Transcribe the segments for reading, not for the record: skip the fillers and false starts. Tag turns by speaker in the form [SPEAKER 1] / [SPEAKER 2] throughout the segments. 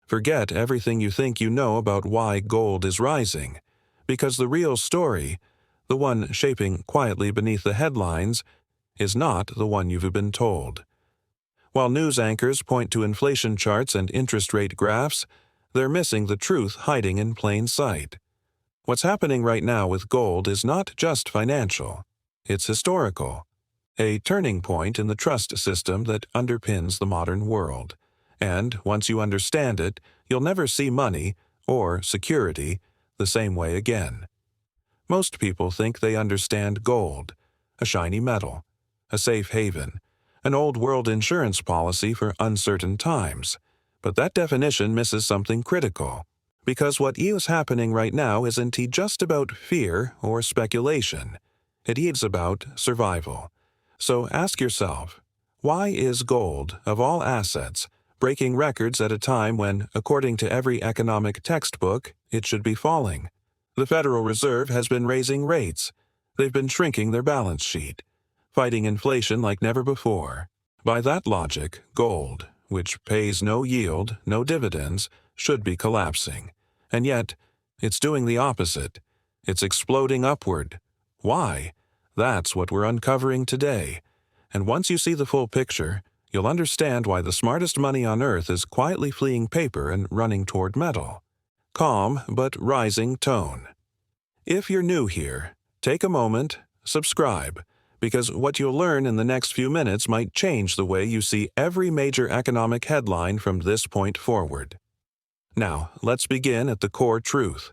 [SPEAKER 1] Forget everything you think you know about why gold is rising, because the real story, the one shaping quietly beneath the headlines, is not the one you've been told. While news anchors point to inflation charts and interest rate graphs, they're missing the truth hiding in plain sight. What's happening right now with gold is not just financial, it's historical, a turning point in the trust system that underpins the modern world. And once you understand it, you'll never see money, or security, the same way again. Most people think they understand gold, a shiny metal, a safe haven, an old-world insurance policy for uncertain times. But that definition misses something critical, because what is happening right now isn't just about fear or speculation. It is about survival. So ask yourself, why is gold, of all assets, breaking records at a time when, according to every economic textbook, it should be falling? The Federal Reserve has been raising rates. They've been shrinking their balance sheet, fighting inflation like never before. By that logic, gold, which pays no yield, no dividends, should be collapsing. And yet, it's doing the opposite. It's exploding upward. Why? That's what we're uncovering today. And once you see the full picture, you'll understand why the smartest money on earth is quietly fleeing paper and running toward metal. Calm but rising tone. If you're new here, take a moment, subscribe, because what you'll learn in the next few minutes might change the way you see every major economic headline from this point forward. Now, let's begin at the core truth.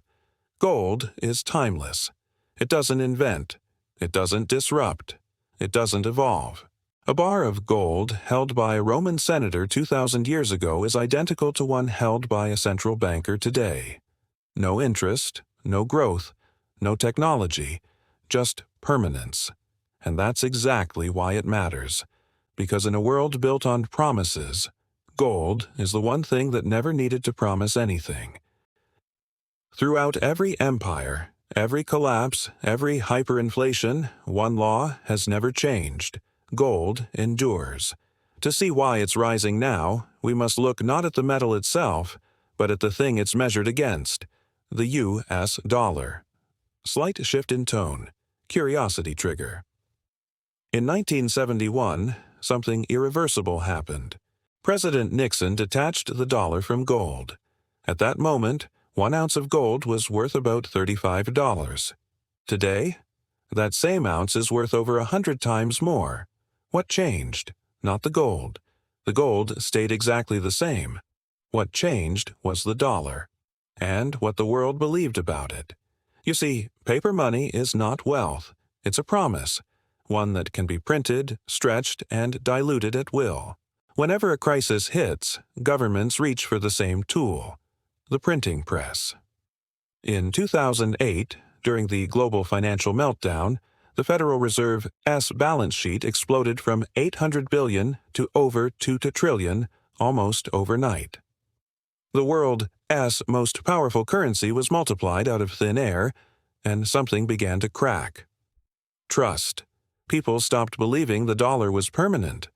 [SPEAKER 1] Gold is timeless. It doesn't invent. It doesn't disrupt. It doesn't evolve. A bar of gold held by a Roman senator 2,000 years ago is identical to one held by a central banker today. No interest, no growth, no technology, just permanence. And that's exactly why it matters. Because in a world built on promises, gold is the one thing that never needed to promise anything. Throughout every empire, every collapse, every hyperinflation, one law has never changed. Gold endures. To see why it's rising now, we must look not at the metal itself, but at the thing it's measured against, the US dollar. Slight shift in tone. Curiosity trigger. In 1971, something irreversible happened. President Nixon detached the dollar from gold. At that moment, 1 ounce of gold was worth about $35. Today, that same ounce is worth over 100 times more. What changed? Not the gold. The gold stayed exactly the same. What changed was the dollar, and what the world believed about it. You see, paper money is not wealth. It's a promise, one that can be printed, stretched, and diluted at will. Whenever a crisis hits, governments reach for the same tool, the printing press. In 2008, during the global financial meltdown, the Federal Reserve's balance sheet exploded from $800 billion to over $2 trillion almost overnight. The world's most powerful currency was multiplied out of thin air, and something began to crack. Trust. People stopped believing the dollar was permanent.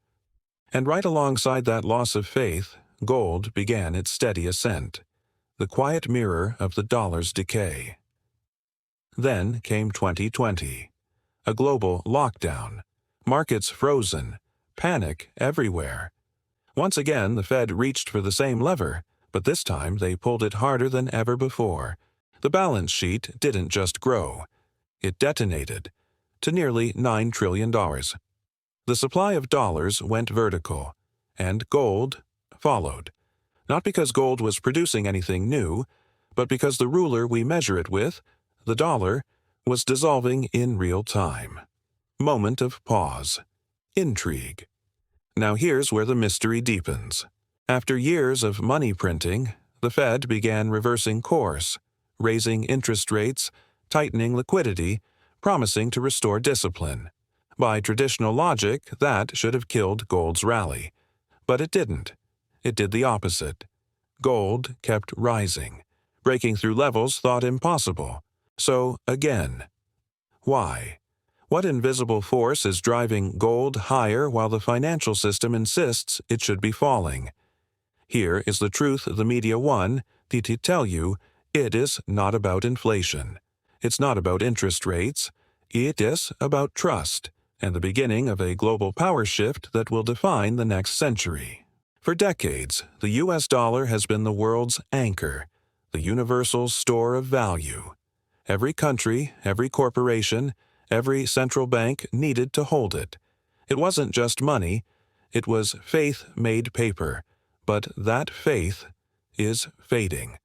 [SPEAKER 1] And right alongside that loss of faith, gold began its steady ascent, the quiet mirror of the dollar's decay. Then came 2020. A global lockdown, markets frozen, panic everywhere. Once again, the Fed reached for the same lever, but this time they pulled it harder than ever before. The balance sheet didn't just grow. It detonated to nearly $9 trillion. The supply of dollars went vertical, and gold followed. Not because gold was producing anything new, but because the ruler we measure it with, the dollar, was dissolving in real time. Moment of pause. Intrigue. Now here's where the mystery deepens. After years of money printing, the Fed began reversing course, raising interest rates, tightening liquidity, promising to restore discipline. By traditional logic, that should have killed gold's rally. But it didn't. It did the opposite. Gold kept rising, breaking through levels thought impossible. So, again, why? What invisible force is driving gold higher while the financial system insists it should be falling? Here is the truth the media want to tell you: it is not about inflation. It's not about interest rates. It is about trust and the beginning of a global power shift that will define the next century. For decades, the US dollar has been the world's anchor, the universal store of value. Every country, every corporation, every central bank needed to hold it. It wasn't just money, it was faith made paper, but that faith is fading.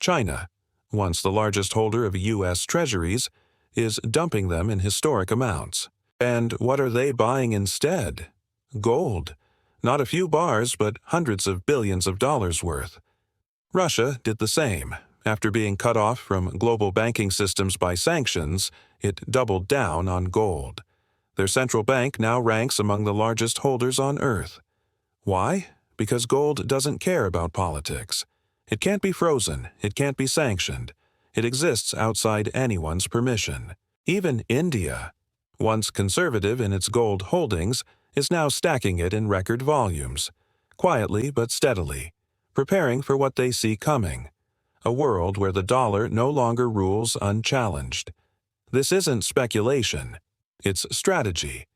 [SPEAKER 1] China, once the largest holder of U.S. treasuries, is dumping them in historic amounts. And what are they buying instead? Gold. Not a few bars, but hundreds of billions of dollars worth. Russia did the same. After being cut off from global banking systems by sanctions, it doubled down on gold. Their central bank now ranks among the largest holders on Earth. Why? Because gold doesn't care about politics. It can't be frozen, it can't be sanctioned. It exists outside anyone's permission. Even India, once conservative in its gold holdings, is now stacking it in record volumes, quietly but steadily, preparing for what they see coming: a world where the dollar no longer rules unchallenged. This isn't speculation, it's strategy.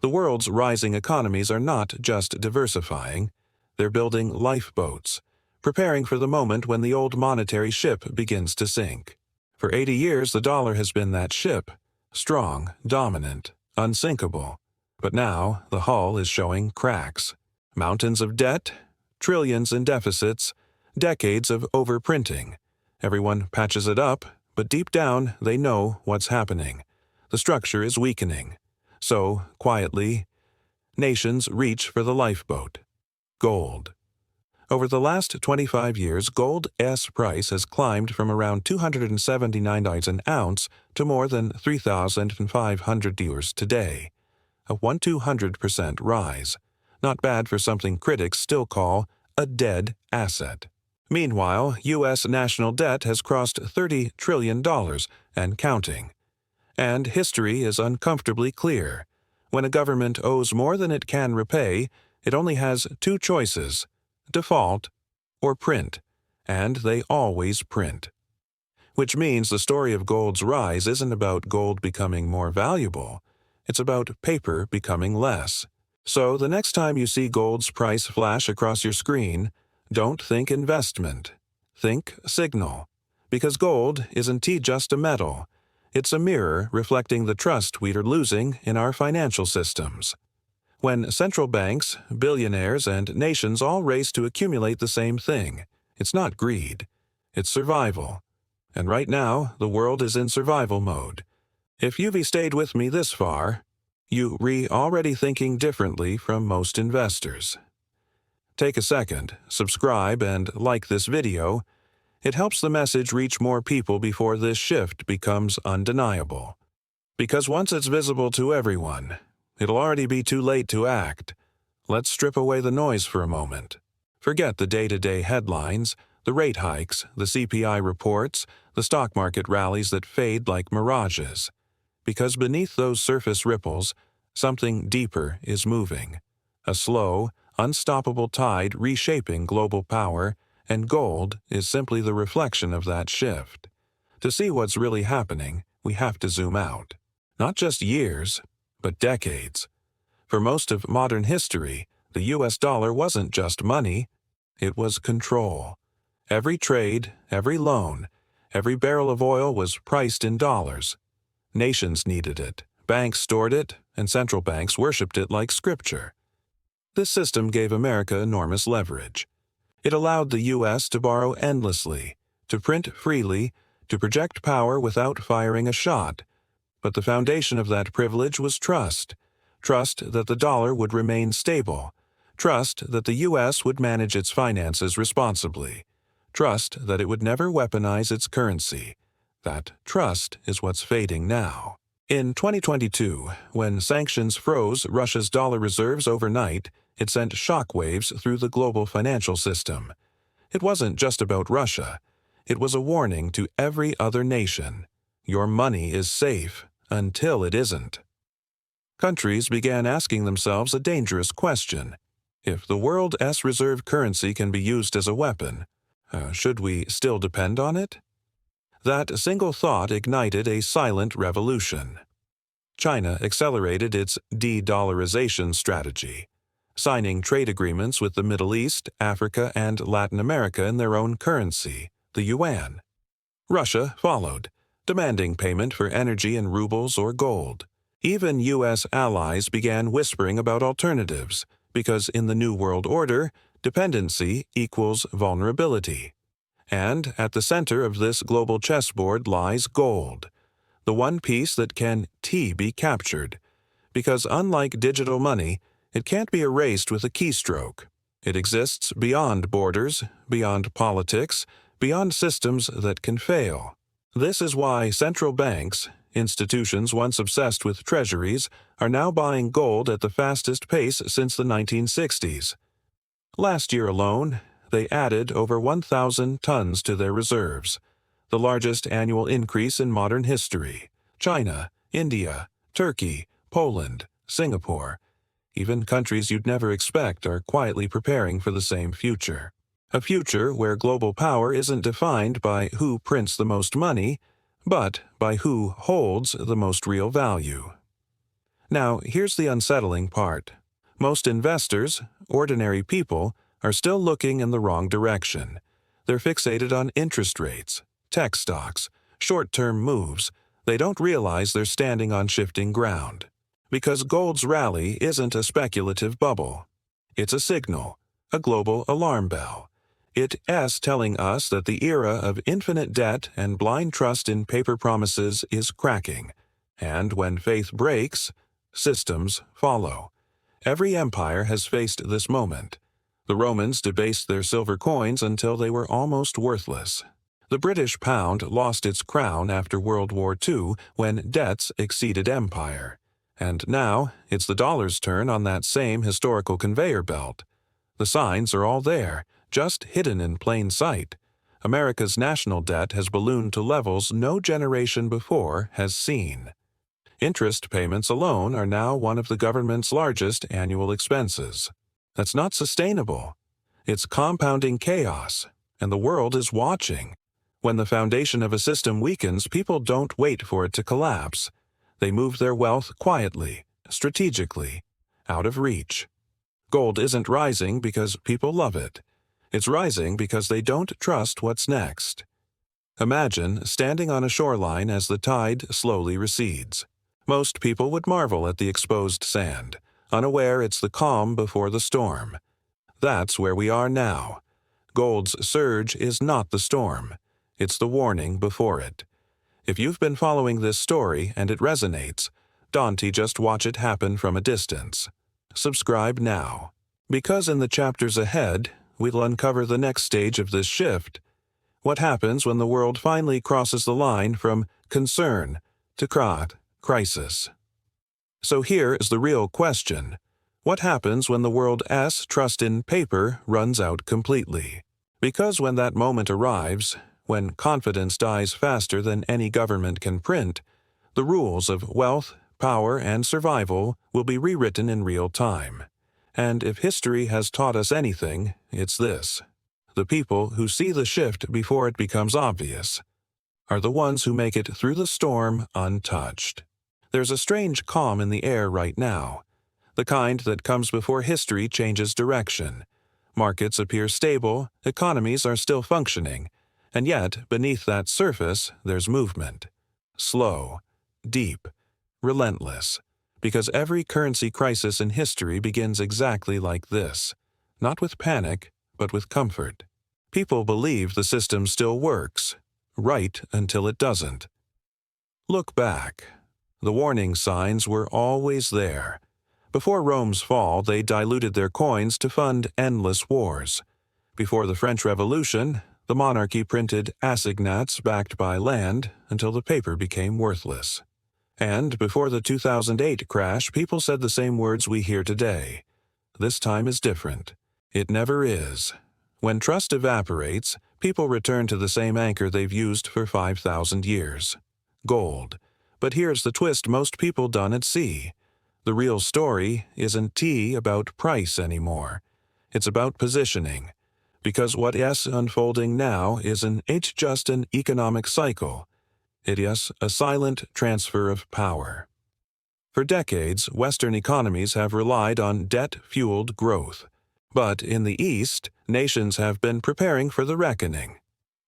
[SPEAKER 1] The world's rising economies are not just diversifying, they're building lifeboats, preparing for the moment when the old monetary ship begins to sink. For 80 years, the dollar has been that ship, strong, dominant, unsinkable. But now the hull is showing cracks. Mountains of debt, trillions in deficits, decades of overprinting. Everyone patches it up, but deep down they know what's happening. The structure is weakening. So, quietly, nations reach for the lifeboat: gold. Over the last 25 years, gold's price has climbed from around $279 an ounce to more than $3,500 today. A 1,200% rise. Not bad for something critics still call a dead asset. Meanwhile, U.S. national debt has crossed $30 trillion and counting. And history is uncomfortably clear. When a government owes more than it can repay, it only has two choices: default or print. And they always print. Which means the story of gold's rise isn't about gold becoming more valuable. It's about paper becoming less. So the next time you see gold's price flash across your screen, don't think investment. Think signal. Because gold isn't just a metal. It's a mirror reflecting the trust we are losing in our financial systems. When central banks, billionaires, and nations all race to accumulate the same thing, it's not greed. It's survival. And right now, the world is in survival mode. If you've stayed with me this far, you're already thinking differently from most investors. Take a second, subscribe, and like this video. It helps the message reach more people before this shift becomes undeniable. Because once it's visible to everyone, it'll already be too late to act. Let's strip away the noise for a moment. Forget the day-to-day headlines, the rate hikes, the CPI reports, the stock market rallies that fade like mirages. Because beneath those surface ripples, something deeper is moving. A slow, unstoppable tide reshaping global power, and gold is simply the reflection of that shift. To see what's really happening, we have to zoom out. Not just years, but decades. For most of modern history, the US dollar wasn't just money, it was control. Every trade, every loan, every barrel of oil was priced in dollars. Nations needed it, banks stored it, and central banks worshipped it like scripture. This system gave America enormous leverage. It allowed the U.S. to borrow endlessly, to print freely, to project power without firing a shot. But the foundation of that privilege was trust. Trust that the dollar would remain stable. Trust that the U.S. would manage its finances responsibly. Trust that it would never weaponize its currency. That trust is what's fading now. In 2022, when sanctions froze Russia's dollar reserves overnight, it sent shockwaves through the global financial system. It wasn't just about Russia. It was a warning to every other nation. Your money is safe until it isn't. Countries began asking themselves a dangerous question. If the world's reserve currency can be used as a weapon, should we still depend on it? That single thought ignited a silent revolution. China accelerated its de-dollarization strategy, signing trade agreements with the Middle East, Africa, and Latin America in their own currency, the yuan. Russia followed, demanding payment for energy in rubles or gold. Even U.S. allies began whispering about alternatives, because in the New World Order, dependency equals vulnerability. And at the center of this global chessboard lies gold, the one piece that can be captured, because unlike digital money, it can't be erased with a keystroke. It exists beyond borders, beyond politics, beyond systems that can fail. This is why central banks, institutions once obsessed with treasuries, are now buying gold at the fastest pace since the 1960s. Last year alone, they added over 1,000 tons to their reserves, the largest annual increase in modern history. China, India, Turkey, Poland, Singapore, even countries you'd never expect are quietly preparing for the same future. A future where global power isn't defined by who prints the most money, but by who holds the most real value. Now, here's the unsettling part. Most investors, ordinary people, are still looking in the wrong direction. They're fixated on interest rates, tech stocks, short-term moves. They don't realize they're standing on shifting ground. Because gold's rally isn't a bubble. It's a signal, a global alarm bell. It's telling us that the era of infinite debt and blind trust in paper promises is cracking. And when faith breaks, systems follow. Every empire has faced this moment. The Romans debased their silver coins until they were almost worthless. The British pound lost its crown after World War II when debts exceeded empire. And now, it's the dollar's turn on that same historical conveyor belt. The signs are all there, just hidden in plain sight. America's national debt has ballooned to levels no generation before has seen. Interest payments alone are now one of the government's largest annual expenses. That's not sustainable. It's compounding chaos, and the world is watching. When the foundation of a system weakens, people don't wait for it to collapse. They move their wealth quietly, strategically, out of reach. Gold isn't rising because people love it. It's rising because they don't trust what's next. Imagine standing on a shoreline as the tide slowly recedes. Most people would marvel at the exposed sand, unaware it's the calm before the storm. That's where we are now. Gold's surge is not the storm. It's the warning before it. If you've been following this story and it resonates, don't just watch it happen from a distance. Subscribe now. Because in the chapters ahead, we'll uncover the next stage of this shift. What happens when the world finally crosses the line from concern to crisis? So here is the real question. What happens when the world's trust in paper runs out completely? Because when that moment arrives, when confidence dies faster than any government can print, the rules of wealth, power, and survival will be rewritten in real time. And if history has taught us anything, it's this. The people who see the shift before it becomes obvious are the ones who make it through the storm untouched. There's a strange calm in the air right now, the kind that comes before history changes direction. Markets appear stable, economies are still functioning, and yet beneath that surface there's movement. Slow, deep, relentless, because every currency crisis in history begins exactly like this, not with panic, but with comfort. People believe the system still works, right until it doesn't. Look back. The warning signs were always there. Before Rome's fall, they diluted their coins to fund endless wars. Before the French Revolution, the monarchy printed assignats backed by land until the paper became worthless. And before the 2008 crash, people said the same words we hear today. This time is different. It never is. When trust evaporates, people return to the same anchor they've used for 5,000 years. Gold. But here's the twist most people done at sea. The real story isn't about price anymore. It's about positioning, because what is unfolding now isn't just an economic cycle. It is a silent transfer of power. For decades, Western economies have relied on debt-fueled growth. But in the East, nations have been preparing for the reckoning,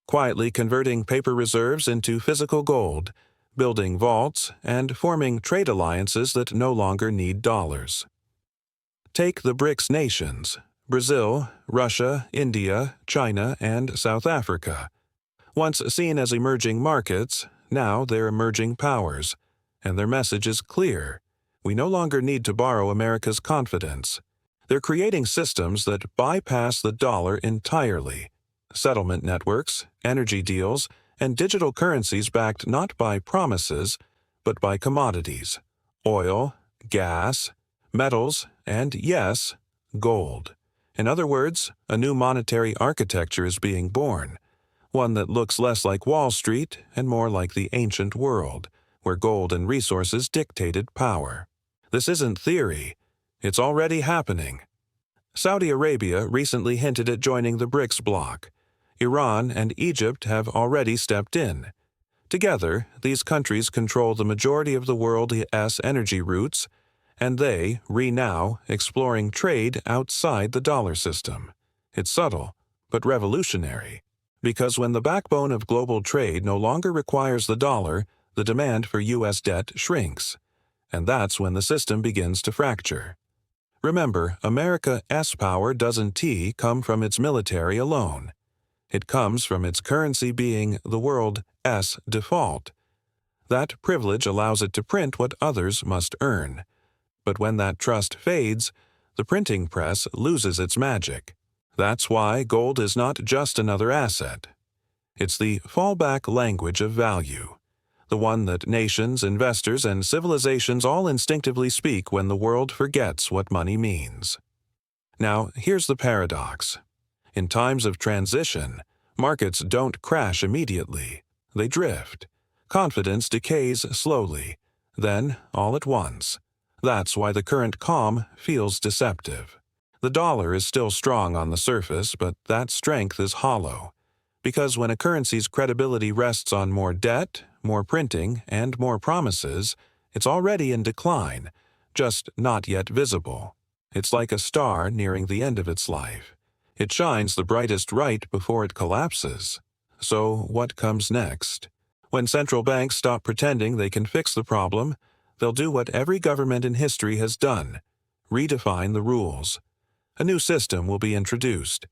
[SPEAKER 1] quietly converting paper reserves into physical gold, building vaults, and forming trade alliances that no longer need dollars. Take the BRICS nations: Brazil, Russia, India, China, and South Africa. Once seen as emerging markets, now they're emerging powers, and their message is clear. We no longer need to borrow America's confidence. They're creating systems that bypass the dollar entirely. Settlement networks, energy deals, and digital currencies backed not by promises, but by commodities: oil, gas, metals, and yes, gold. In other words, a new monetary architecture is being born, one that looks less like Wall Street and more like the ancient world, where gold and resources dictated power. This isn't theory. It's already happening. Saudi Arabia recently hinted at joining the BRICS bloc. Iran and Egypt have already stepped in. Together, these countries control the majority of the world's energy routes, and they now exploring trade outside the dollar system. It's subtle, but revolutionary. Because when the backbone of global trade no longer requires the dollar, the demand for U.S. debt shrinks. And that's when the system begins to fracture. Remember, America's power doesn't come from its military alone. It comes from its currency being the world's default. That privilege allows it to print what others must earn. But when that trust fades, the printing press loses its magic. That's why gold is not just another asset. It's the fallback language of value, the one that nations, investors, and civilizations all instinctively speak when the world forgets what money means. Now, here's the paradox. In times of transition, markets don't crash immediately. They drift. Confidence decays slowly, then all at once. That's why the current calm feels deceptive. The dollar is still strong on the surface, but that strength is hollow. Because when a currency's credibility rests on more debt, more printing, and more promises, it's already in decline, just not yet visible. It's like a star nearing the end of its life. It shines the brightest right before it collapses. So what comes next? When central banks stop pretending they can fix the problem, they'll do what every government in history has done: redefine the rules. A new system will be introduced.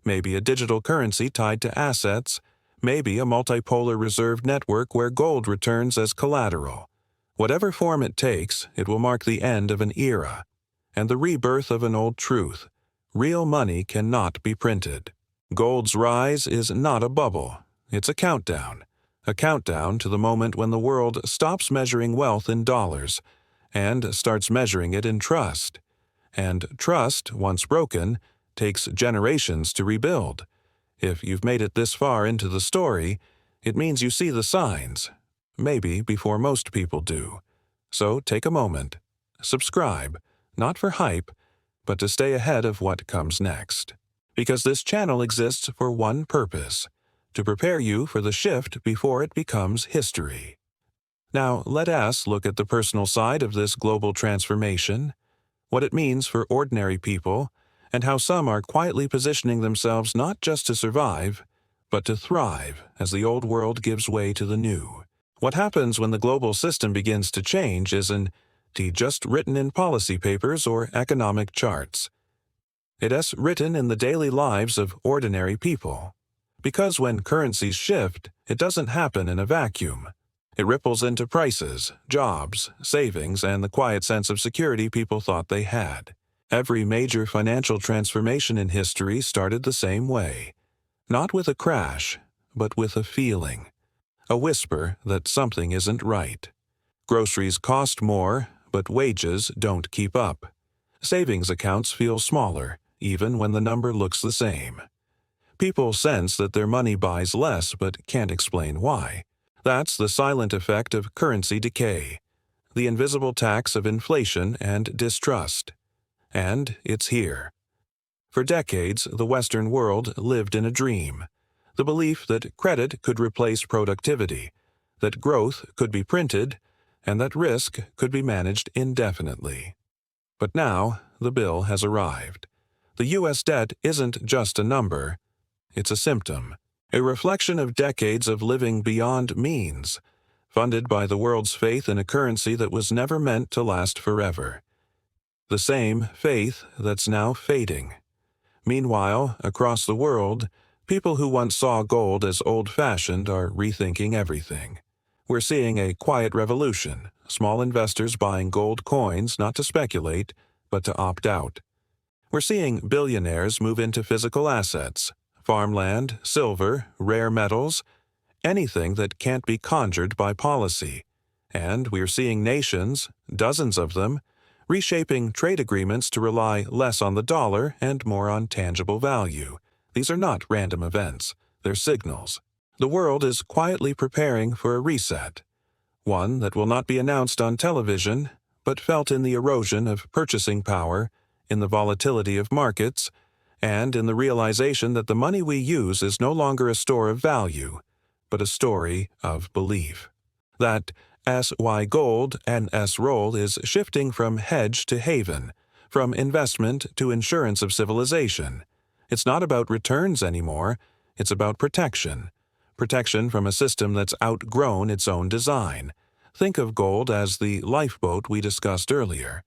[SPEAKER 1] Maybe a digital currency tied to assets, maybe a multipolar reserve network where gold returns as collateral. Whatever form it takes, it will mark the end of an era and the rebirth of an old truth: real money cannot be printed. Gold's rise is not a bubble. It's a countdown to the moment when the world stops measuring wealth in dollars and starts measuring it in trust. And trust, once broken, takes generations to rebuild. If you've made it this far into the story, it means you see the signs, maybe before most people do. So take a moment. Subscribe, not for hype, but to stay ahead of what comes next. Because this channel exists for one purpose: to prepare you for the shift before it becomes history. Now, let us look at the personal side of this global transformation, what it means for ordinary people, and how some are quietly positioning themselves not just to survive, but to thrive as the old world gives way to the new. What happens when the global system begins to change isn't just written in policy papers or economic charts. It is written in the daily lives of ordinary people. Because when currencies shift, it doesn't happen in a vacuum. It ripples into prices, jobs, savings, and the quiet sense of security people thought they had. Every major financial transformation in history started the same way. Not with a crash, but with a feeling. A whisper that something isn't right. Groceries cost more, but wages don't keep up. Savings accounts feel smaller, even when the number looks the same. People sense that their money buys less but can't explain why. That's the silent effect of currency decay, the invisible tax of inflation and distrust. And it's here. For decades, the Western world lived in a dream, the belief that credit could replace productivity, that growth could be printed, and that risk could be managed indefinitely. But now, the bill has arrived. The U.S. debt isn't just a number, it's a symptom, a reflection of decades of living beyond means, funded by the world's faith in a currency that was never meant to last forever. The same faith that's now fading. Meanwhile, across the world, people who once saw gold as old-fashioned are rethinking everything. We're seeing a quiet revolution, small investors buying gold coins not to speculate, but to opt out. We're seeing billionaires move into physical assets, farmland, silver, rare metals, anything that can't be conjured by policy. And we're seeing nations, dozens of them, reshaping trade agreements to rely less on the dollar and more on tangible value. These are not random events, they're signals. The world is quietly preparing for a reset, one that will not be announced on television, but felt in the erosion of purchasing power, in the volatility of markets, and in the realization that the money we use is no longer a store of value, but a story of belief. That SY Gold and S-Roll is shifting from hedge to haven, from investment to insurance of civilization. It's not about returns anymore, it's about protection. Protection from a system that's outgrown its own design. Think of gold as the lifeboat we discussed earlier,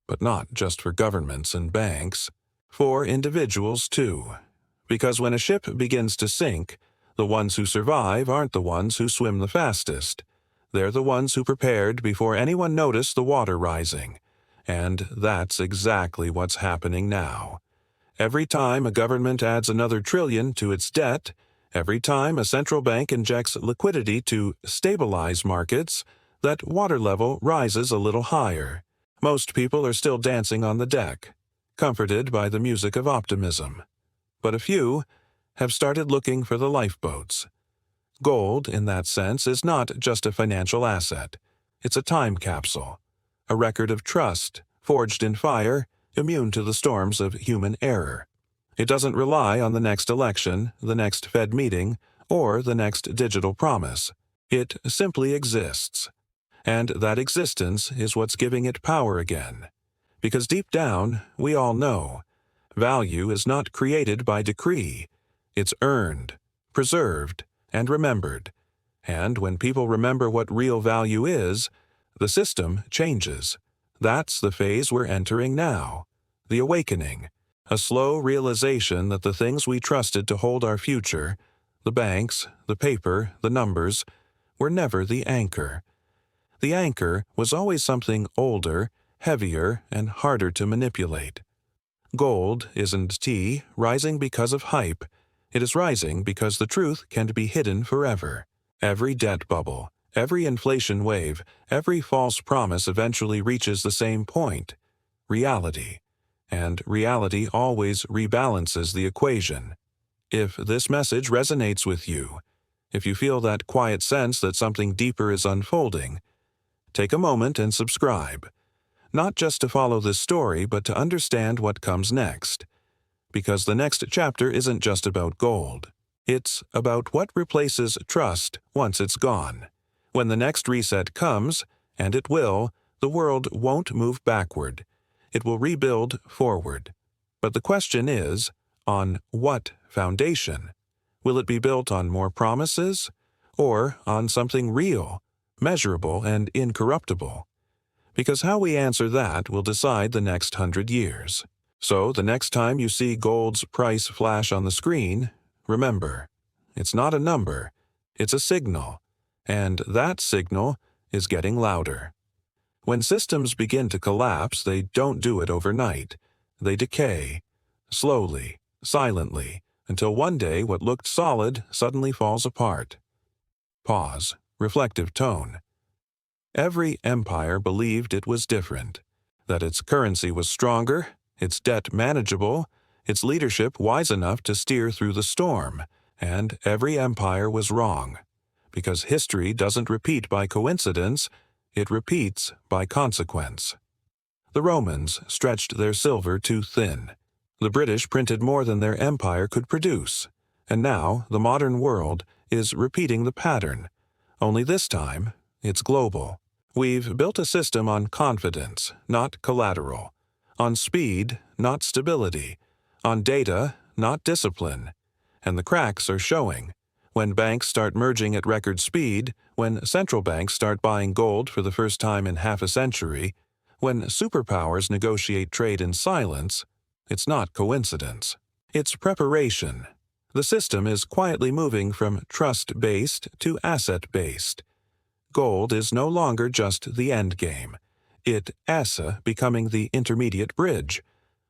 [SPEAKER 1] but not just for governments and banks, for individuals too. Because when a ship begins to sink, the ones who survive aren't the ones who swim the fastest. They're the ones who prepared before anyone noticed the water rising. And that's exactly what's happening now. Every time a government adds another trillion to its debt, every time a central bank injects liquidity to stabilize markets, that water level rises a little higher. Most people are still dancing on the deck, comforted by the music of optimism. But a few have started looking for the lifeboats. Gold, in that sense, is not just a financial asset. It's a time capsule, a record of trust, forged in fire, immune to the storms of human error. It doesn't rely on the next election, the next Fed meeting, or the next digital promise. It simply exists. And that existence is what's giving it power again. Because deep down, we all know, value is not created by decree. It's earned, preserved, and remembered. And when people remember what real value is, the system changes. That's the phase we're entering now. The awakening. A slow realization that the things we trusted to hold our future, the banks, the paper, the numbers, were never the anchor. The anchor was always something older, heavier, and harder to manipulate. Gold isn't tea rising because of hype. It is rising because the truth can't be hidden forever. Every debt bubble, every inflation wave, every false promise eventually reaches the same point: reality. And reality always rebalances the equation. If this message resonates with you, if you feel that quiet sense that something deeper is unfolding, take a moment and subscribe. Not just to follow this story, but to understand what comes next. Because the next chapter isn't just about gold. It's about what replaces trust once it's gone. When the next reset comes, and it will, the world won't move backward. It will rebuild forward. But the question is, on what foundation? Will it be built on more promises, or on something real, measurable, and incorruptible? Because how we answer that will decide the next 100 years. So the next time you see gold's price flash on the screen, remember, it's not a number, it's a signal, and that signal is getting louder. When systems begin to collapse, they don't do it overnight. They decay, slowly, silently, until one day what looked solid suddenly falls apart. Pause, reflective tone. Every empire believed it was different, that its currency was stronger, its debt manageable, its leadership wise enough to steer through the storm, and every empire was wrong. Because history doesn't repeat by coincidence, it repeats by consequence. The Romans stretched their silver too thin. The British printed more than their empire could produce, and now the modern world is repeating the pattern, only this time it's global. We've built a system on confidence, not collateral, on speed, not stability, on data, not discipline, and the cracks are showing. When banks start merging at record speed, when central banks start buying gold for the first time in half a century, when superpowers negotiate trade in silence, it's not coincidence. It's preparation. The system is quietly moving from trust-based to asset-based. Gold is no longer just the end game. It becoming the intermediate bridge,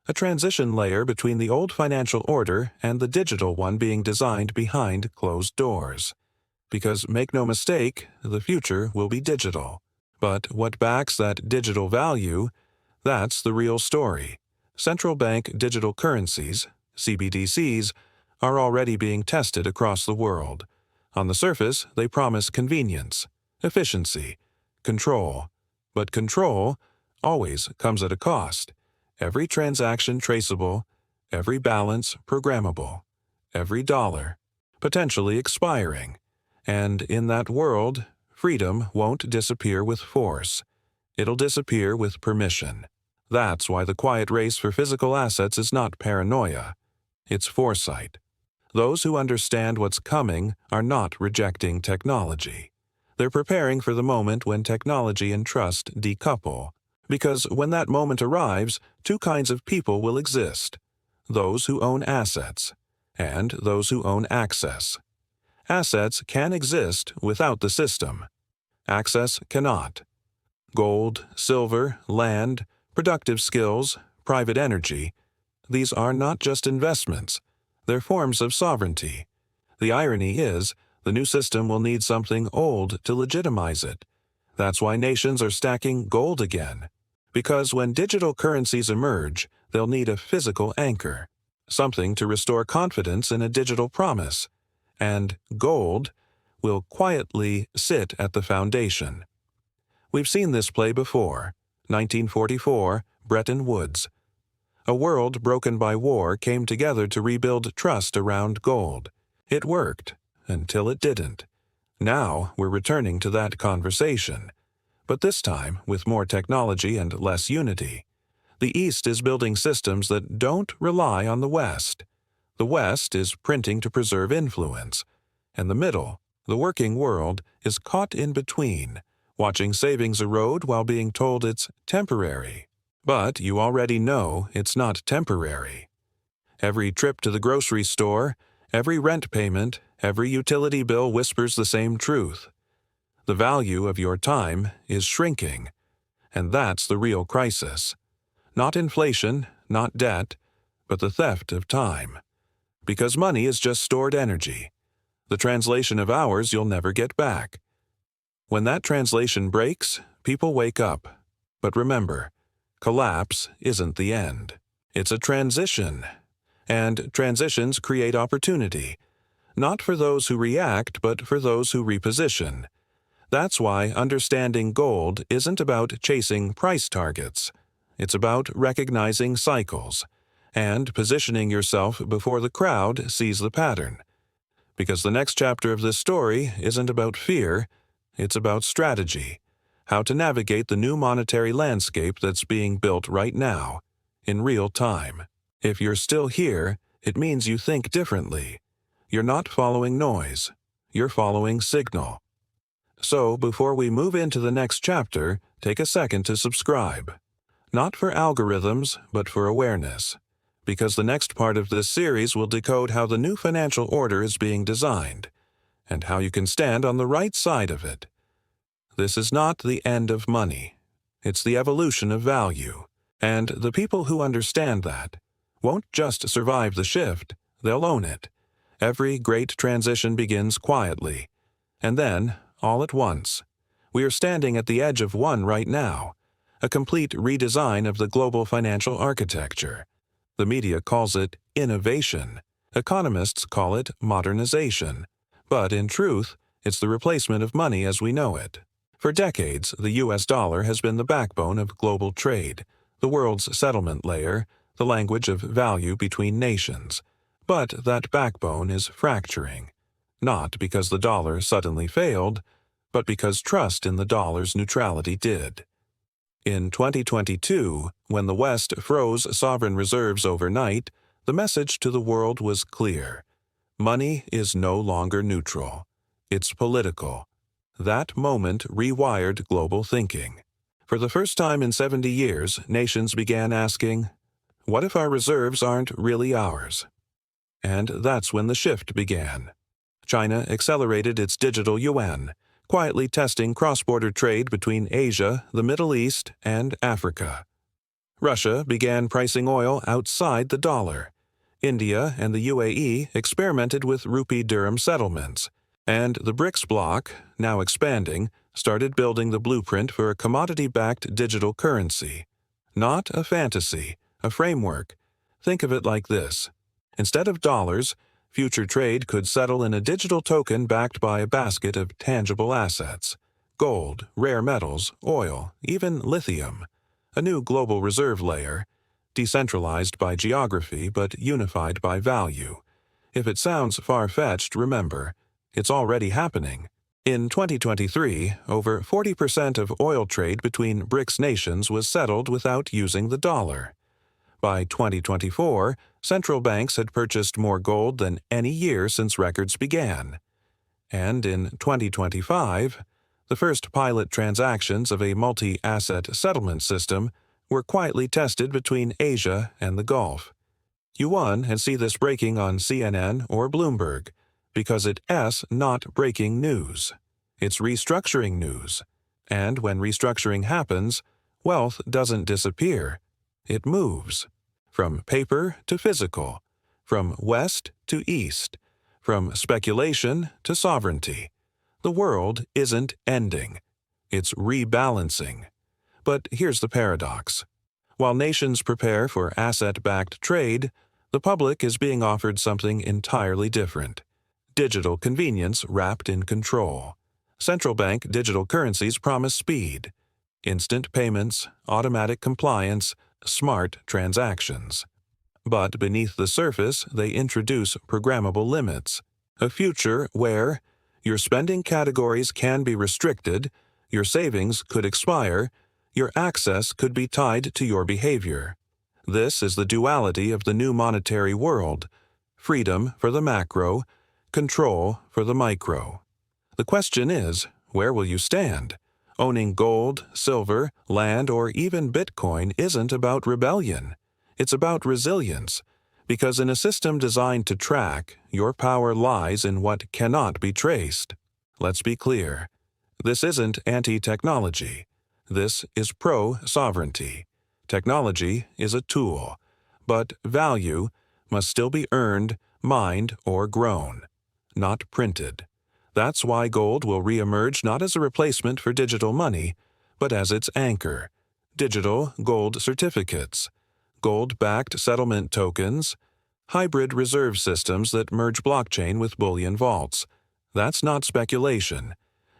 [SPEAKER 1] a transition layer between the old financial order and the digital one being designed behind closed doors. Because make no mistake, the future will be digital. But what backs that digital value? That's the real story. Central bank digital currencies, CBDCs, are already being tested across the world. On the surface, they promise convenience, efficiency, control. But control always comes at a cost. Every transaction traceable, every balance programmable, every dollar potentially expiring. And in that world, freedom won't disappear with force. It'll disappear with permission. That's why the quiet race for physical assets is not paranoia. It's foresight. Those who understand what's coming are not rejecting technology. They're preparing for the moment when technology and trust decouple. Because when that moment arrives, two kinds of people will exist: those who own assets and those who own access. Assets can exist without the system. Access cannot. Gold, silver, land, productive skills, private energy, these are not just investments. They're forms of sovereignty. The irony is, the new system will need something old to legitimize it. That's why nations are stacking gold again. Because when digital currencies emerge, they'll need a physical anchor, something to restore confidence in a digital promise. And gold will quietly sit at the foundation. We've seen this play before. 1944, Bretton Woods. A world broken by war came together to rebuild trust around gold. It worked, until it didn't. Now we're returning to that conversation. But this time with more technology and less unity. The East is building systems that don't rely on the West. The West is printing to preserve influence. And the middle, the working world, is caught in between, watching savings erode while being told it's temporary. But you already know it's not temporary. Every trip to the grocery store, every rent payment, every utility bill whispers the same truth. The value of your time is shrinking, and that's the real crisis. Not inflation, not debt, but the theft of time. Because money is just stored energy. The translation of hours you'll never get back. When that translation breaks, people wake up. But remember, collapse isn't the end. It's a transition. And transitions create opportunity, not for those who react, but for those who reposition. That's why understanding gold isn't about chasing price targets. It's about recognizing cycles and positioning yourself before the crowd sees the pattern. Because the next chapter of this story isn't about fear, it's about strategy, how to navigate the new monetary landscape that's being built right now, in real time. If you're still here, it means you think differently. You're not following noise. You're following signal. So, before we move into the next chapter, take a second to subscribe. Not for algorithms, but for awareness. Because the next part of this series will decode how the new financial order is being designed, and how you can stand on the right side of it. This is not the end of money. It's the evolution of value. And the people who understand that won't just survive the shift, they'll own it. Every great transition begins quietly. And then, all at once, we are standing at the edge of one right now, a complete redesign of the global financial architecture. The media calls it innovation. Economists call it modernization. But in truth, it's the replacement of money as we know it. For decades, the U.S. dollar has been the backbone of global trade, the world's settlement layer, the language of value between nations. But that backbone is fracturing, not because the dollar suddenly failed, but because trust in the dollar's neutrality did. In 2022, when the West froze sovereign reserves overnight, the message to the world was clear. Money is no longer neutral. It's political. That moment rewired global thinking. For the first time in 70 years, nations began asking, what if our reserves aren't really ours? And that's when the shift began. China accelerated its digital yuan, quietly testing cross-border trade between Asia, the Middle East, and Africa. Russia began pricing oil outside the dollar. India and the UAE experimented with rupee dirham settlements, and the BRICS bloc, now expanding, started building the blueprint for a commodity-backed digital currency. Not a fantasy, a framework. Think of it like this. Instead of dollars, future trade could settle in a digital token backed by a basket of tangible assets: gold, rare metals, oil, even lithium. A new global reserve layer, decentralized by geography but unified by value. If it sounds far-fetched, remember, it's already happening. In 2023, over 40% of oil trade between BRICS nations was settled without using the dollar. By 2024, central banks had purchased more gold than any year since records began. And in 2025, the first pilot transactions of a multi-asset settlement system were quietly tested between Asia and the Gulf. You won and see this breaking on CNN or Bloomberg, because it's not breaking news. It's restructuring news. And when restructuring happens, wealth doesn't disappear. It moves. From paper to physical. From west to east. From speculation to sovereignty. The world isn't ending. It's rebalancing. But here's the paradox. While nations prepare for asset-backed trade, the public is being offered something entirely different. Digital convenience wrapped in control. Central bank digital currencies promise speed, instant payments, automatic compliance, smart transactions. But beneath the surface, they introduce programmable limits. A future where your spending categories can be restricted, your savings could expire, your access could be tied to your behavior. This is the duality of the new monetary world: freedom for the macro, control for the micro. The question is, where will you stand? Owning gold, silver, land, or even Bitcoin isn't about rebellion. It's about resilience, because in a system designed to track, your power lies in what cannot be traced. Let's be clear. This isn't anti-technology. This is pro-sovereignty. Technology is a tool, but value must still be earned, mined, or grown, not printed. That's why gold will re-emerge not as a replacement for digital money, but as its anchor. Digital gold certificates, gold-backed settlement tokens, hybrid reserve systems that merge blockchain with bullion vaults. That's not speculation.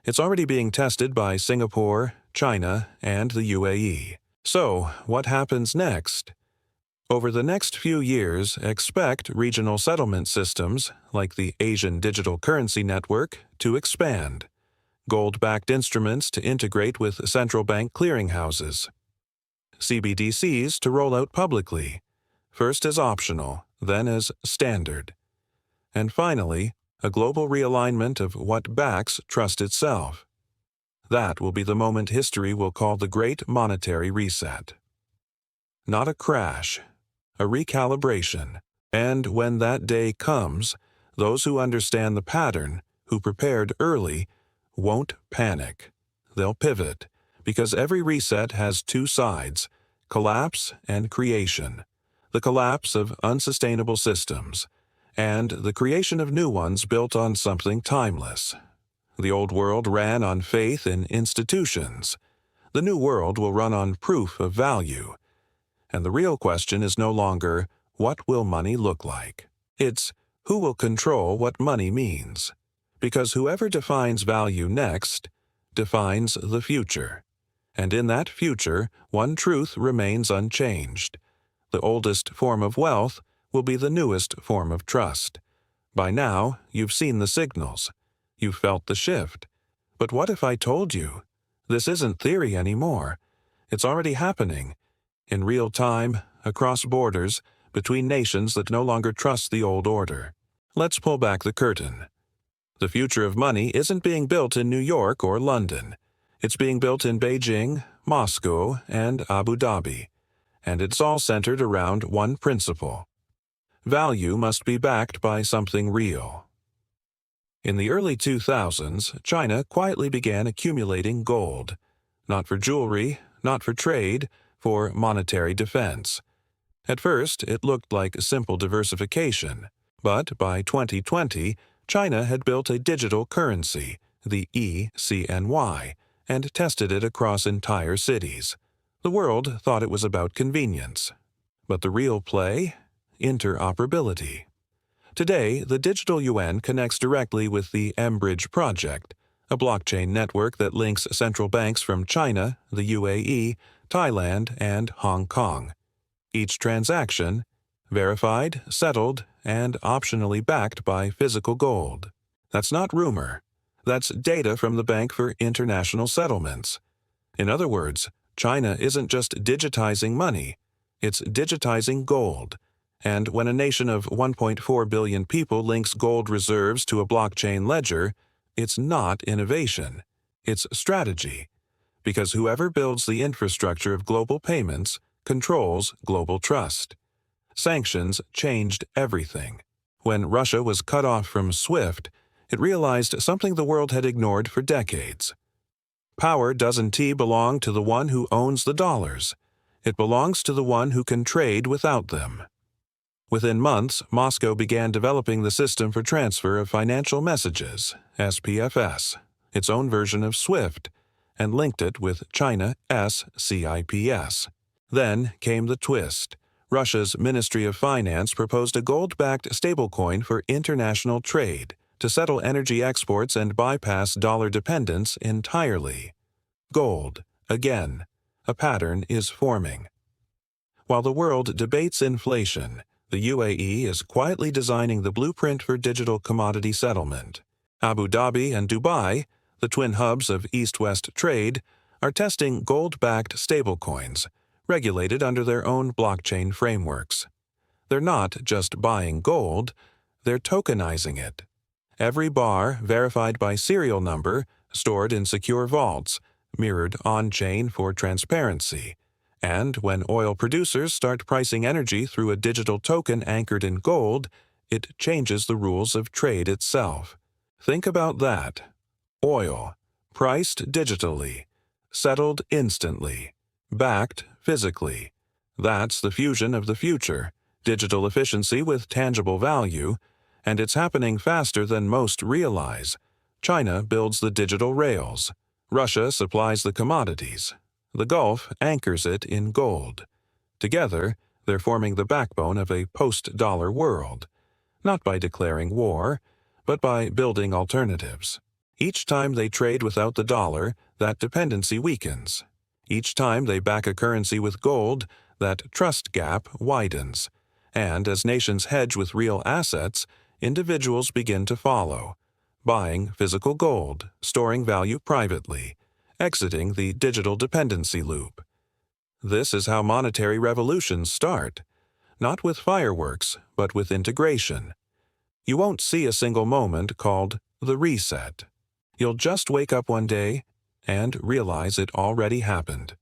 [SPEAKER 1] It's already being tested by Singapore, China, and the UAE. So, what happens next? Over the next few years, expect regional settlement systems, like the Asian Digital Currency Network, to expand. Gold-backed instruments to integrate with central bank clearinghouses. CBDCs to roll out publicly, first as optional, then as standard. And finally, a global realignment of what backs trust itself. That will be the moment history will call the Great Monetary Reset. Not a crash, a recalibration. And when that day comes, those who understand the pattern, who prepared early, won't panic. They'll pivot, because every reset has two sides: collapse and creation. The collapse of unsustainable systems, and the creation of new ones built on something timeless. The old world ran on faith in institutions. The new world will run on proof of value. And the real question is no longer, what will money look like? It's, who will control what money means? Because whoever defines value next defines the future. And in that future, one truth remains unchanged. The oldest form of wealth will be the newest form of trust. By now, you've seen the signals. You've felt the shift. But what if I told you? This isn't theory anymore. It's already happening. In real time, across borders, between nations that no longer trust the old order. Let's pull back the curtain. The future of money isn't being built in New York or London. It's being built in Beijing, Moscow, and Abu Dhabi. And it's all centered around one principle. Value must be backed by something real. In the early 2000s, China quietly began accumulating gold. Not for jewelry, not for trade, for monetary defense. At first, it looked like simple diversification, but by 2020, China had built a digital currency, the eCNY, and tested it across entire cities. The world thought it was about convenience. But the real play? Interoperability. Today, the digital yuan connects directly with the mBridge project, a blockchain network that links central banks from China, the UAE, Thailand, and Hong Kong. Each transaction, verified, settled, and optionally backed by physical gold. That's not rumor. That's data from the Bank for International Settlements. In other words, China isn't just digitizing money, it's digitizing gold. And when a nation of 1.4 billion people links gold reserves to a blockchain ledger, it's not innovation. It's strategy. Because whoever builds the infrastructure of global payments controls global trust. Sanctions changed everything. When Russia was cut off from SWIFT, it realized something the world had ignored for decades. Power doesn't belong to the one who owns the dollars. It belongs to the one who can trade without them. Within months, Moscow began developing the System for Transfer of Financial Messages, SPFS, its own version of SWIFT, and linked it with China SCIPS. Then came the twist. Russia's Ministry of Finance proposed a gold-backed stablecoin for international trade to settle energy exports and bypass dollar dependence entirely. Gold, again. A pattern is forming. While the world debates inflation, the UAE is quietly designing the blueprint for digital commodity settlement. Abu Dhabi and Dubai, the twin hubs of East-West trade, are testing gold-backed stablecoins, regulated under their own blockchain frameworks. They're not just buying gold, they're tokenizing it. Every bar verified by serial number, stored in secure vaults, mirrored on-chain for transparency. And when oil producers start pricing energy through a digital token anchored in gold, it changes the rules of trade itself. Think about that. Oil, priced digitally, settled instantly, backed physically. That's the fusion of the future, digital efficiency with tangible value, and it's happening faster than most realize. China builds the digital rails. Russia supplies the commodities. The Gulf anchors it in gold. Together, they're forming the backbone of a post-dollar world, not by declaring war, but by building alternatives. Each time they trade without the dollar, that dependency weakens. Each time they back a currency with gold, that trust gap widens. And as nations hedge with real assets, individuals begin to follow, buying physical gold, storing value privately, exiting the digital dependency loop. This is how monetary revolutions start, not with fireworks, but with integration. You won't see a single moment called the reset. You'll just wake up one day and realize it already happened.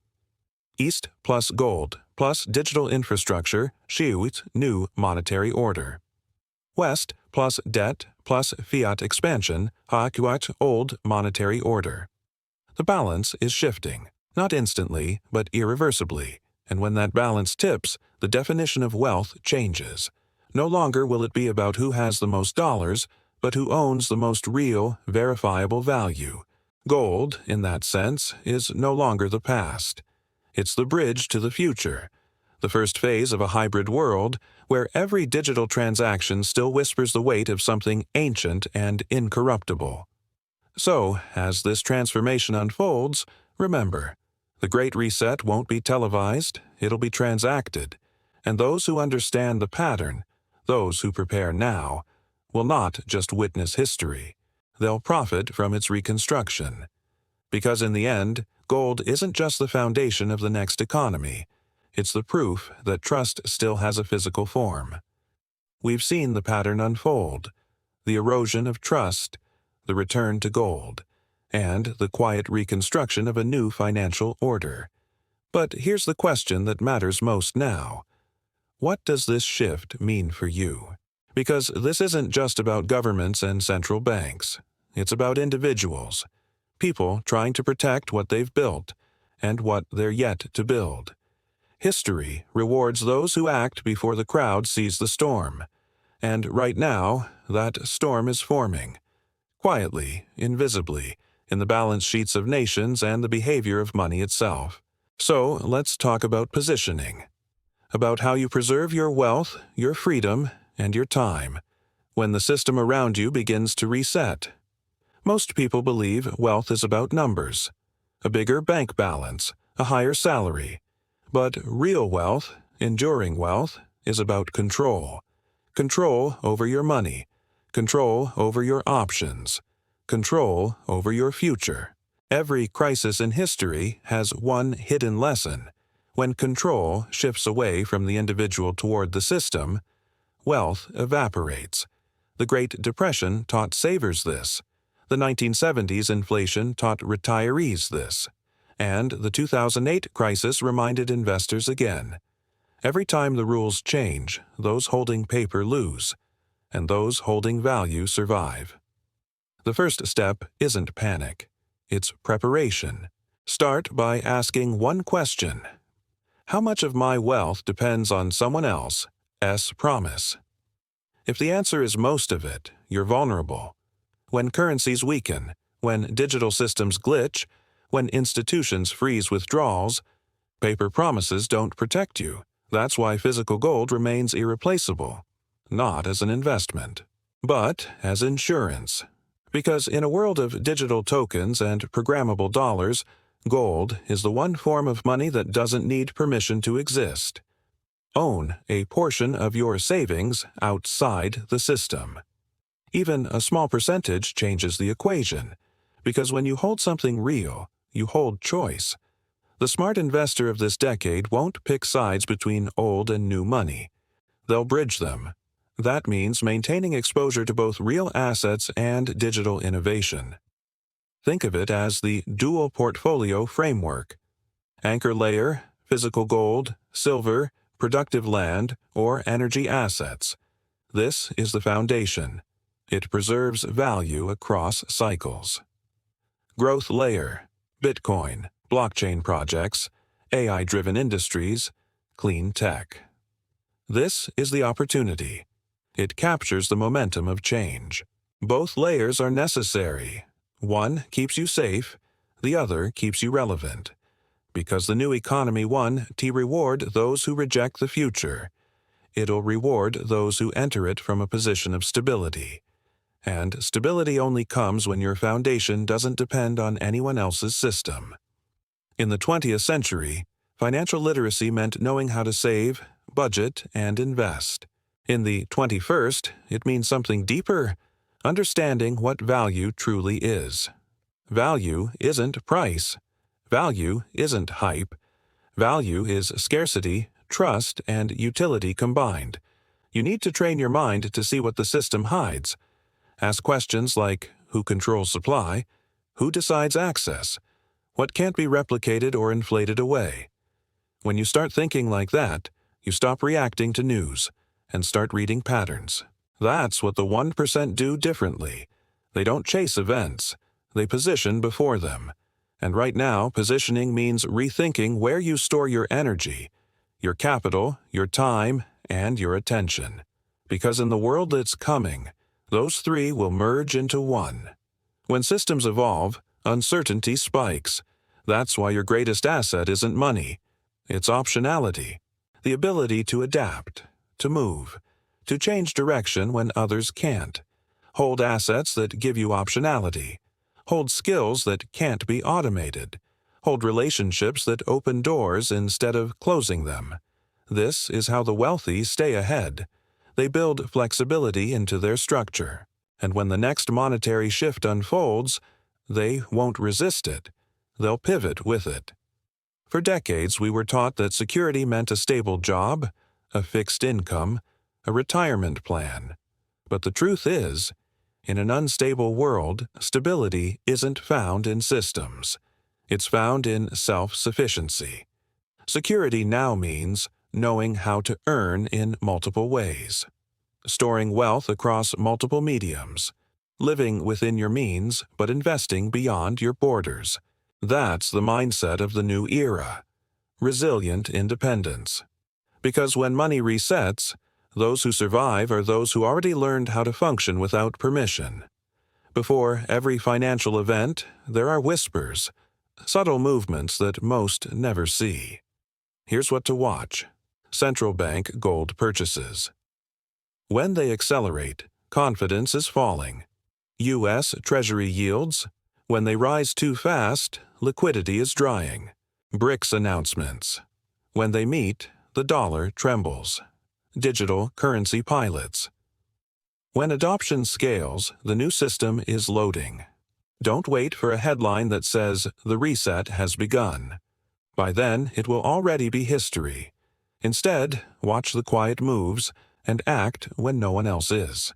[SPEAKER 1] East plus gold plus digital infrastructure, SKYROCKET, new monetary order. West plus debt plus fiat expansion, SKYROCKET, old monetary order. The balance is shifting, not instantly, but irreversibly, and when that balance tips, the definition of wealth changes. No longer will it be about who has the most dollars, but who owns the most real, verifiable value. Gold, in that sense, is no longer the past. It's the bridge to the future, the first phase of a hybrid world where every digital transaction still whispers the weight of something ancient and incorruptible. So, as this transformation unfolds, remember, the Great Reset won't be televised, it'll be transacted. And those who understand the pattern, those who prepare now, will not just witness history. They'll profit from its reconstruction. Because in the end, gold isn't just the foundation of the next economy. It's the proof that trust still has a physical form. We've seen the pattern unfold, the erosion of trust, the return to gold, and the quiet reconstruction of a new financial order. But here's the question that matters most now. What does this shift mean for you? Because this isn't just about governments and central banks. It's about individuals, people trying to protect what they've built and what they're yet to build. History rewards those who act before the crowd sees the storm. And right now, that storm is forming. Quietly, invisibly, in the balance sheets of nations and the behavior of money itself. So, let's talk about positioning. About how you preserve your wealth, your freedom, and your time, when the system around you begins to reset. Most people believe wealth is about numbers. A bigger bank balance, a higher salary. But real wealth, enduring wealth, is about control. Control over your money. Control over your options. Control over your future. Every crisis in history has one hidden lesson. When control shifts away from the individual toward the system, wealth evaporates. The Great Depression taught savers this. The 1970s inflation taught retirees this. And the 2008 crisis reminded investors again. Every time the rules change, those holding paper lose, and those holding value survive. The first step isn't panic. It's preparation. Start by asking one question. How much of my wealth depends on someone else's promise? If the answer is most of it, you're vulnerable. When currencies weaken, when digital systems glitch, when institutions freeze withdrawals, paper promises don't protect you. That's why physical gold remains irreplaceable, not as an investment, but as insurance. Because in a world of digital tokens and programmable dollars, gold is the one form of money that doesn't need permission to exist. Own a portion of your savings outside the system. Even a small percentage changes the equation, because when you hold something real, you hold choice. The smart investor of this decade won't pick sides between old and new money. They'll bridge them. That means maintaining exposure to both real assets and digital innovation. Think of it as the dual portfolio framework. Anchor layer, physical gold, silver, productive land, or energy assets. This is the foundation. It preserves value across cycles. Growth layer, Bitcoin, blockchain projects, AI-driven industries, clean tech. This is the opportunity. It captures the momentum of change. Both layers are necessary. One keeps you safe, the other keeps you relevant. Because the new economy won't reward those who reject the future. It'll reward those who enter it from a position of stability. And stability only comes when your foundation doesn't depend on anyone else's system. In the 20th century, financial literacy meant knowing how to save, budget, and invest. In the 21st, it means something deeper, understanding what value truly is. Value isn't price. Value isn't hype. Value is scarcity, trust, and utility combined. You need to train your mind to see what the system hides. Ask questions like, who controls supply? Who decides access? What can't be replicated or inflated away? When you start thinking like that, you stop reacting to news and start reading patterns. That's what the 1% do differently. They don't chase events. They position before them. And right now, positioning means rethinking where you store your energy, your capital, your time, and your attention. Because in the world that's coming, those three will merge into one. When systems evolve, uncertainty spikes. That's why your greatest asset isn't money. It's optionality. The ability to adapt, to move, to change direction when others can't. Hold assets that give you optionality. Hold skills that can't be automated. Hold relationships that open doors instead of closing them. This is how the wealthy stay ahead. They build flexibility into their structure, and when the next monetary shift unfolds, they won't resist it. They'll pivot with it. For decades, we were taught that security meant a stable job, a fixed income, a retirement plan. But the truth is, in an unstable world, stability isn't found in systems. It's found in self-sufficiency. Security now means knowing how to earn in multiple ways, storing wealth across multiple mediums, living within your means but investing beyond your borders. That's the mindset of the new era. Resilient independence. Because when money resets, those who survive are those who already learned how to function without permission. Before every financial event, there are whispers, subtle movements that most never see. Here's what to watch. Central bank gold purchases. When they accelerate, confidence is falling. U.S. Treasury yields. When they rise too fast, liquidity is drying. BRICS announcements. When they meet, the dollar trembles. Digital currency pilots. When adoption scales, the new system is loading. Don't wait for a headline that says, "The reset has begun." By then, it will already be history. Instead, watch the quiet moves and act when no one else is.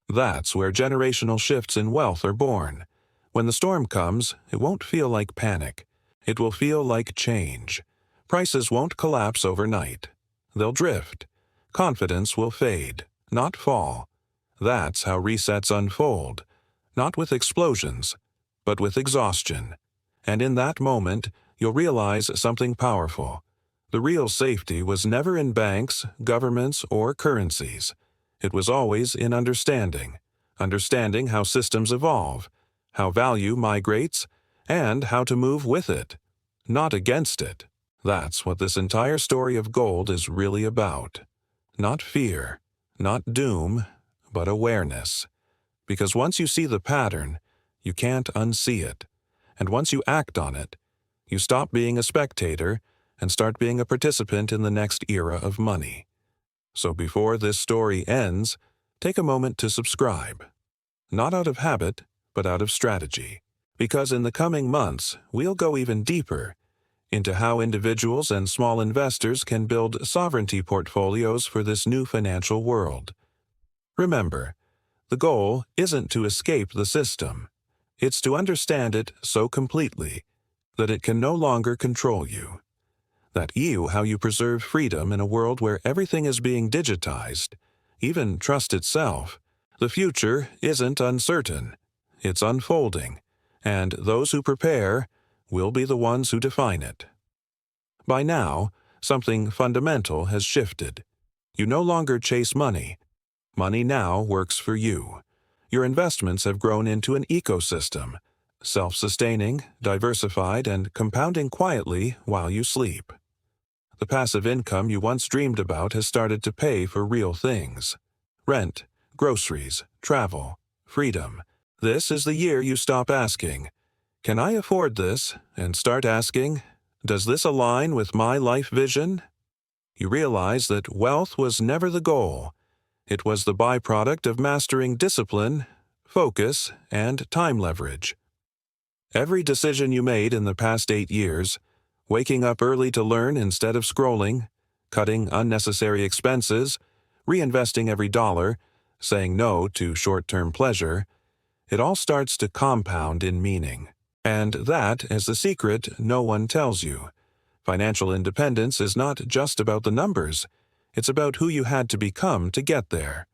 [SPEAKER 1] That's where generational shifts in wealth are born. When the storm comes, it won't feel like panic. It will feel like change. Prices won't collapse overnight. They'll drift. Confidence will fade, not fall. That's how resets unfold, not with explosions, but with exhaustion. And in that moment, you'll realize something powerful. The real safety was never in banks, governments, or currencies. It was always in understanding how systems evolve, how value migrates, and how to move with it, not against it. That's what this entire story of gold is really about. Not fear, not doom, but awareness. Because once you see the pattern, you can't unsee it. And once you act on it, you stop being a spectator and start being a participant in the next era of money. So before this story ends, take a moment to subscribe. Not out of habit, but out of strategy. Because in the coming months, we'll go even deeper into how individuals and small investors can build sovereignty portfolios for this new financial world. Remember, the goal isn't to escape the system. It's to understand it so completely that it can no longer control you. That how you preserve freedom in a world where everything is being digitized, even trust itself. The future isn't uncertain. It's unfolding, and those who prepare will be the ones who define it. By now, something fundamental has shifted. You no longer chase money. Money now works for you. Your investments have grown into an ecosystem, self-sustaining, diversified, and compounding quietly while you sleep. The passive income you once dreamed about has started to pay for real things. Rent, groceries, travel, freedom. This is the year you stop asking, "Can I afford this?" and start asking, "Does this align with my life vision?" You realize that wealth was never the goal. It was the byproduct of mastering discipline, focus, and time leverage. Every decision you made in the past 8 years, waking up early to learn instead of scrolling, cutting unnecessary expenses, reinvesting every dollar, saying no to short-term pleasure, it all starts to compound in meaning. And that is the secret no one tells you. Financial independence is not just about the numbers. It's about who you had to become to get there.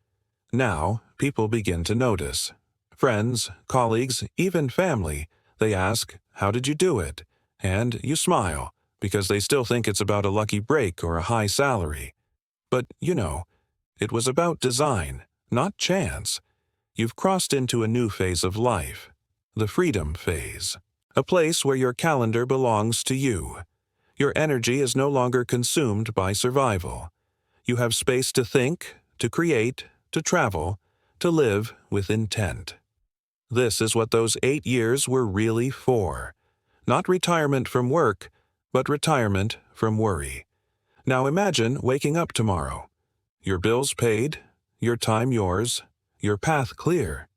[SPEAKER 1] Now, people begin to notice. Friends, colleagues, even family, they ask, "How did you do it?" And you smile, because they still think it's about a lucky break or a high salary. But, it was about design, not chance. You've crossed into a new phase of life, the freedom phase. A place where your calendar belongs to you. Your energy is no longer consumed by survival. You have space to think, to create, to travel, to live with intent. This is what those 8 years were really for. Not retirement from work, but retirement from worry. Now imagine waking up tomorrow. Your bills paid, your time yours, your path clear.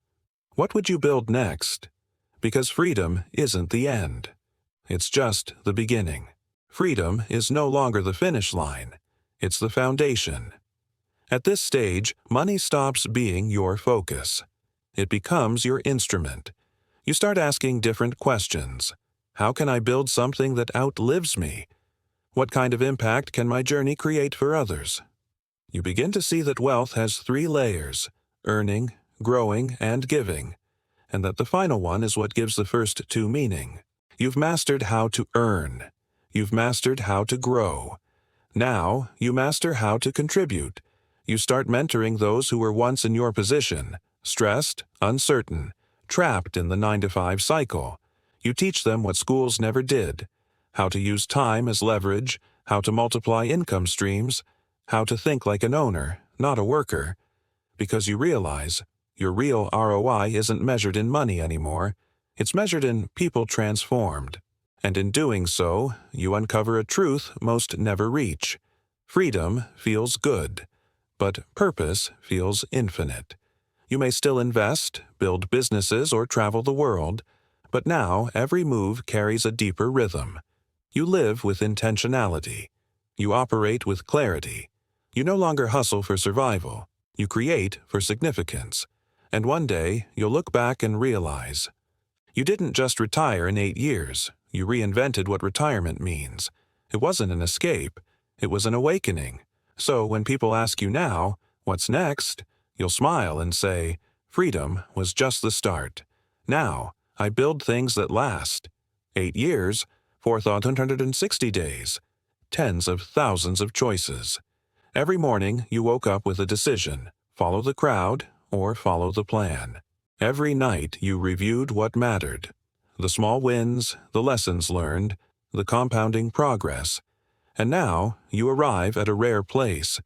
[SPEAKER 1] What would you build next? Because freedom isn't the end. It's just the beginning. Freedom is no longer the finish line. It's the foundation. At this stage, money stops being your focus. It becomes your instrument. You start asking different questions. How can I build something that outlives me? What kind of impact can my journey create for others? You begin to see that wealth has 3 layers: earning, growing, and giving, and that the final one is what gives the first 2 meaning. You've mastered how to earn. You've mastered how to grow. Now, you master how to contribute. You start mentoring those who were once in your position, stressed, uncertain, trapped in the 9-to-5 cycle. You teach them what schools never did: how to use time as leverage, how to multiply income streams, how to think like an owner, not a worker. Because you realize your real ROI isn't measured in money anymore. It's measured in people transformed. And in doing so, you uncover a truth most never reach. Freedom feels good, but purpose feels infinite. You may still invest, build businesses, or travel the world, but now every move carries a deeper rhythm. You live with intentionality. You operate with clarity. You no longer hustle for survival. You create for significance. And one day, you'll look back and realize, you didn't just retire in 8 years. You reinvented what retirement means. It wasn't an escape. It was an awakening. So when people ask you now, what's next? You'll smile and say, freedom was just the start. Now, I build things that last. 8 years, 4,360 days, tens of thousands of choices. Every morning, you woke up with a decision: follow the crowd or follow the plan. Every night, you reviewed what mattered: the small wins, the lessons learned, the compounding progress. And now, you arrive at a rare place: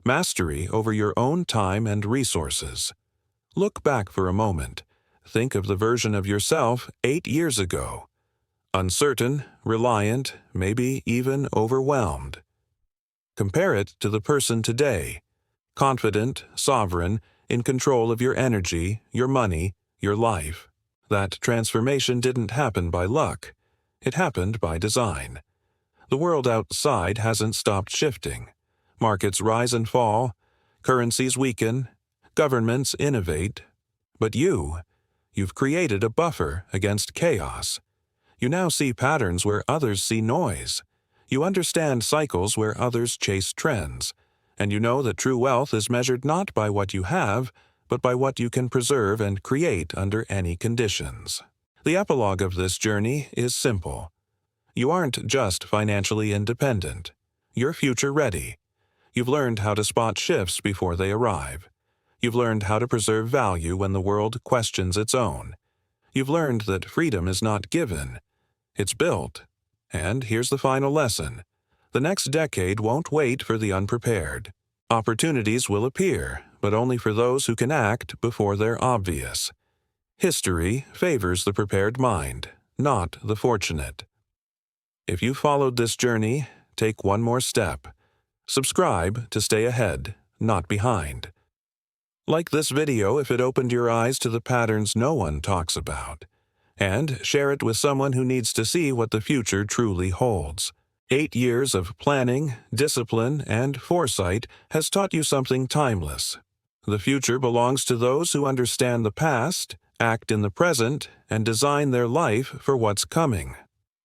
[SPEAKER 1] mastery over your own time and resources. Look back for a moment. Think of the version of yourself 8 years ago. Uncertain, reliant, maybe even overwhelmed. Compare it to the person today: confident, sovereign, in control of your energy, your money, your life. That transformation didn't happen by luck. It happened by design. The world outside hasn't stopped shifting. Markets rise and fall, currencies weaken, governments innovate. But you've created a buffer against chaos. You now see patterns where others see noise. You understand cycles where others chase trends. And you know that true wealth is measured not by what you have, but by what you can preserve and create under any conditions. The epilogue of this journey is simple. You aren't just financially independent. You're future-ready. You've learned how to spot shifts before they arrive. You've learned how to preserve value when the world questions its own. You've learned that freedom is not given. It's built. And here's the final lesson. The next decade won't wait for the unprepared. Opportunities will appear, but only for those who can act before they're obvious. History favors the prepared mind, not the fortunate. If you followed this journey, take one more step. Subscribe to stay ahead, not behind. Like this video if it opened your eyes to the patterns no one talks about. And share it with someone who needs to see what the future truly holds. 8 years of planning, discipline, and foresight has taught you something timeless. The future belongs to those who understand the past, act in the present, and design their life for what's coming.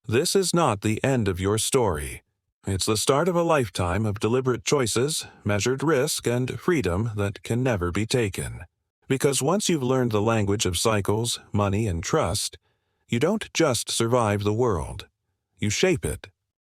[SPEAKER 1] This is not the end of your story. It's the start of a lifetime of deliberate choices, measured risk, and freedom that can never be taken. Because once you've learned the language of cycles, money, and trust, you don't just survive the world. You shape it.